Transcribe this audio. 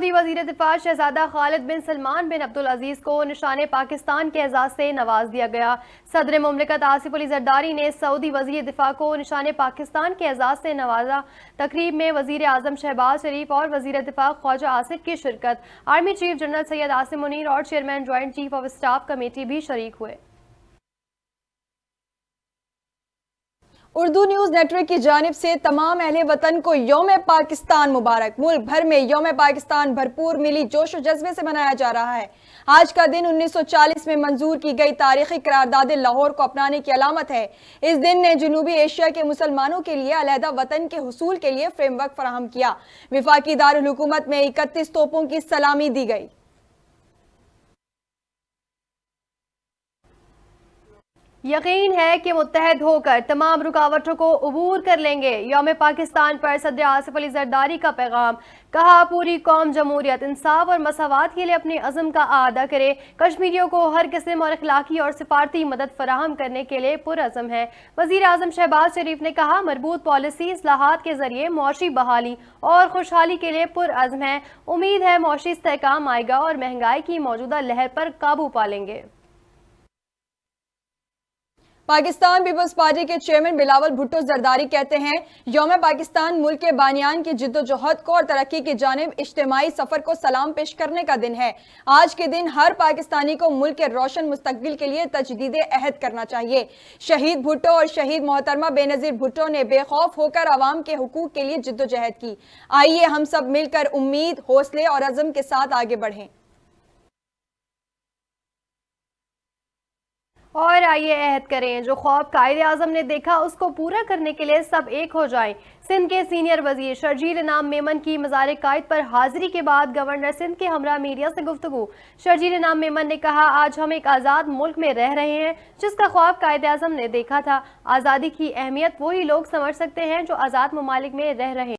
سعودی وزیر دفاع شہزادہ خالد بن سلمان بن عبدالعزیز کو نشان پاکستان کے اعزاز سے نواز دیا گیا۔ صدر مملکت آصف علی زرداری نے سعودی وزیر دفاع کو نشان پاکستان کے اعزاز سے نوازا۔ تقریب میں وزیر اعظم شہباز شریف اور وزیر دفاع خواجہ آصف کی شرکت، army chief general Syed Asim Munir اور chairman joint chief of staff committee بھی شریک ہوئے۔ اردو نیوز نیٹ ورک کی جانب سے تمام اہل وطن کو یوم پاکستان مبارک۔ ملک بھر میں یوم پاکستان بھرپور ملی جوش و جذبے سے منایا جا رہا ہے۔ آج کا دن 1940 میں منظور کی گئی تاریخی قرارداد لاہور کو اپنانے کی علامت ہے۔ اس دن نے جنوبی ایشیا کے مسلمانوں کے لیے علیحدہ وطن کے حصول کے لیے فریم ورک فراہم کیا۔ وفاقی دارالحکومت میں 31 توپوں کی سلامی دی گئی۔ یقین ہے کہ متحد ہو کر تمام رکاوٹوں کو عبور کر لیں گے۔ یوم پاکستان پر صدر آصف علی زرداری کا پیغام، کہا پوری قوم جمہوریت، انصاف اور مساوات کے لیے اپنے عزم کا اعادہ کرے۔ کشمیریوں کو ہر قسم اور اخلاقی اور سفارتی مدد فراہم کرنے کے لیے پرعزم ہے۔ وزیر اعظم شہباز شریف نے کہا مربوط پالیسی اصلاحات کے ذریعے معاشی بحالی اور خوشحالی کے لیے پرعزم ہے۔ امید ہے معاشی استحکام آئے گا اور مہنگائی کی موجودہ لہر پر قابو پا لیں گے۔ پاکستان پیپلز پارٹی کے چیئرمین بلاول بھٹو زرداری کہتے ہیں یوم پاکستان ملک کے بانیان کی جد و جہد کو اور ترقی کی جانب اجتماعی سفر کو سلام پیش کرنے کا دن ہے۔ آج کے دن ہر پاکستانی کو ملک کے روشن مستقبل کے لیے تجدید عہد کرنا چاہیے۔ شہید بھٹو اور شہید محترمہ بے نظیر بھٹو نے بے خوف ہو کر عوام کے حقوق کے لیے جد و جہد کی۔ آئیے ہم سب مل کر امید، حوصلے اور عزم کے ساتھ آگے بڑھیں۔ اور آئیے عہد کریں جو خواب قائد اعظم نے دیکھا اس کو پورا کرنے کے لیے سب ایک ہو جائیں۔ سندھ کے سینئر وزیر شرجیل انعام میمن کی مزار قائد پر حاضری کے بعد گورنر سندھ کے ہمراہ میڈیا سے گفتگو۔ شرجیل انعام میمن نے کہا آج ہم ایک آزاد ملک میں رہ رہے ہیں جس کا خواب قائد اعظم نے دیکھا تھا۔ آزادی کی اہمیت وہی لوگ سمجھ سکتے ہیں جو آزاد ممالک میں رہ رہے ہیں۔